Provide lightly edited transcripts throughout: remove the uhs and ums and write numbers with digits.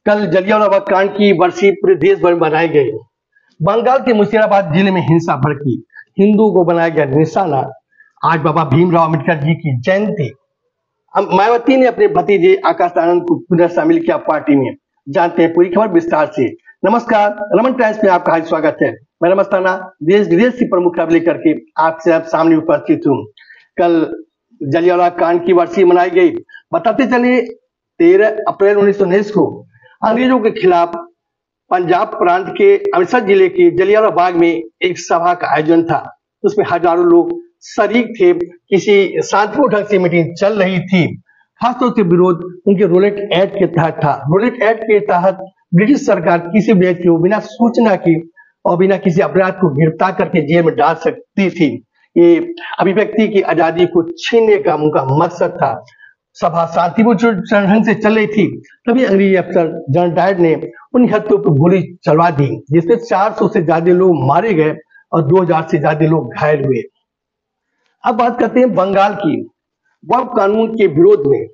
कल जलियांवाला बाग कांड की बरसी पूरे देश भर में मनाई गई। बंगाल के मुर्शिदाबाद जिले में हिंसा भड़की, हिंदुओं को बनाया गया निशाना। आज बाबा भीमराव अम्बेडकर जी की जयंती। मायावती ने अपने भतीजे आकाश आनंद को पुनः शामिल किया पार्टी में। जानते हैं पूरी खबर विस्तार से। नमस्कार, रमन टाइम्स में आपका हार्दिक स्वागत है। मैं रमस्ताना देश विदेश की प्रमुख खबर लेकर के आपसे अब सामने उपस्थित हूँ। कल जलियांवाला कांड की वर्षी मनाई गई। बताते चले 13 अप्रैल 1919 को अंग्रेजों के खिलाफ पंजाब प्रांत के अमृतसर जिले के जलियांवाला बाग में एक सभा का आयोजन था। उसमें हजारों लोग शरीक थे। किसी शांतिपूर्ण ढंग से मीटिंग चल रही थी। खासतौर से विरोध उनके रोलेट एक्ट के तहत था। रोलेट एक्ट के तहत ब्रिटिश सरकार किसी व्यक्ति को बिना सूचना की और बिना किसी अपराध को गिरफ्तार करके जेल में डाल सकती थी। ये अभिव्यक्ति की आजादी को छीनने का उनका मकसद था। सभा शांतिपूर्ण ढंग से चल रही थी, तभी अंग्रेजी अफसर जनरल डायर ने उन हत्याओं पर गोली चलवा दी, जिसमें 400 से ज्यादा लोग मारे गए और 2000 से ज्यादा लोग घायल हुए। अब बात करते हैं बंगाल की। वक्फ कानून के विरोध में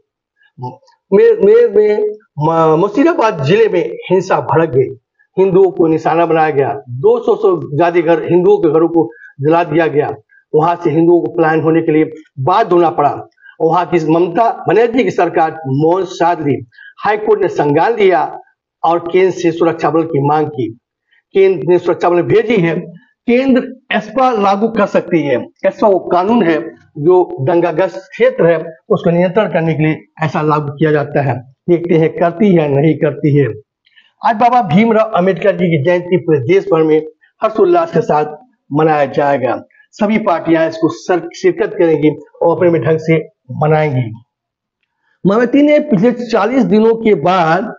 मुर्शिदाबाद जिले में हिंसा भड़क गई। हिंदुओं को निशाना बनाया गया। 200 से ज्यादा घर हिंदुओं के घरों को जला दिया गया। वहां से हिंदुओं को पलायन होने के लिए बाध्य होना पड़ा। वहां की ममता बनर्जी की सरकार मौन साध ली। हाईकोर्ट ने संज्ञान लिया और केंद्र से सुरक्षा बल की मांग की। केंद्र ने सुरक्षा बल भेजी है। केंद्र एस्पा लागू कर सकती है। एस्पा वो कानून है जो दंगाग्रस्त क्षेत्र है उसको नियंत्रण करने के लिए ऐसा लागू किया जाता है। देखते हैं करती है नहीं करती है। आज बाबा भीमराव अम्बेडकर जी की जयंती पूरे देश भर में हर्षोल्लास के साथ मनाया जाएगा। सभी पार्टियां इसको शिरकत करेंगी और अपने ढंग से मनाएंगी। मायावती ने पिछले 40 दिनों के बाद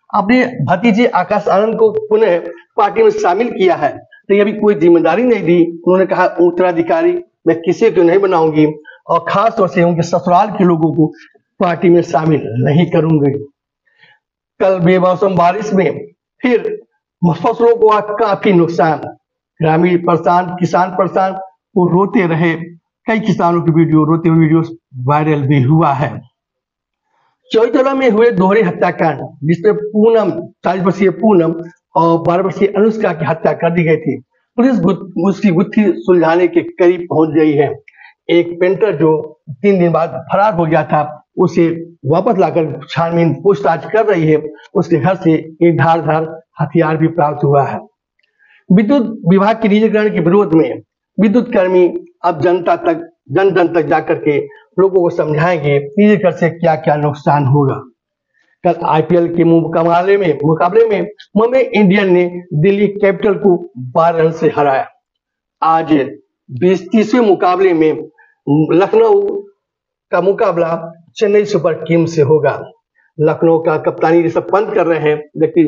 अपने भतीजे आकाश आनंद को पुनः पार्टी में शामिल किया है। तो अभी कोई जिम्मेदारी नहीं दी। उन्होंने कहा उत्तराधिकारी मैं किसी को नहीं बनाऊंगी और खास तौर से उनके ससुराल के लोगों को पार्टी में शामिल नहीं करूंगी। कल बेमौसम बारिश में फिर फसलों को काफी नुकसान, ग्रामीण परेशान, किसान परेशान, वो रोते रहे। कई किसानों की रोते हुए वीडियो वायरल भी हुआ है। चौतला में हुए दोहरे हत्याकांड, जिसमें 40 वर्षीय पूनम और 12 वर्षीय अनुष्का की हत्या कर दी गई थी। पुलिस उसकी गुत्थी सुलझाने के करीब पहुंच गई है। एक पेंटर जो 3 दिन बाद फरार हो गया था, उसे वापस लाकर छानबीन पूछताछ कर रही है। उसके घर से एक धारदार हथियार भी प्राप्त हुआ है। विद्युत विभाग के निजीकरण के विरोध में विद्युत कर्मी अब जन जन तक जाकर के लोगों को समझाएंगे निजीकरण से क्या क्या नुकसान होगा। कल आईपीएल के मुकाबले में मुंबई इंडियन ने दिल्ली कैपिटल को 12 रन से हराया। आज 30वें मुकाबले में लखनऊ का मुकाबला चेन्नई सुपर किंग्स से होगा। लखनऊ का कप्तानी ऋषभ पंत कर रहे हैं, जबकि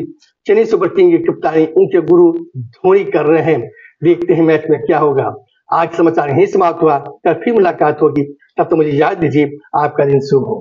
चेन्नई सुपर किंग की कप्तानी उनके गुरु धोनी कर रहे हैं। देखते हैं मैच में क्या होगा। आज समाचार यही समाप्त हुआ। कल फिर मुलाकात होगी। तब तो मुझे याद दीजिए। आपका दिन शुभ हो।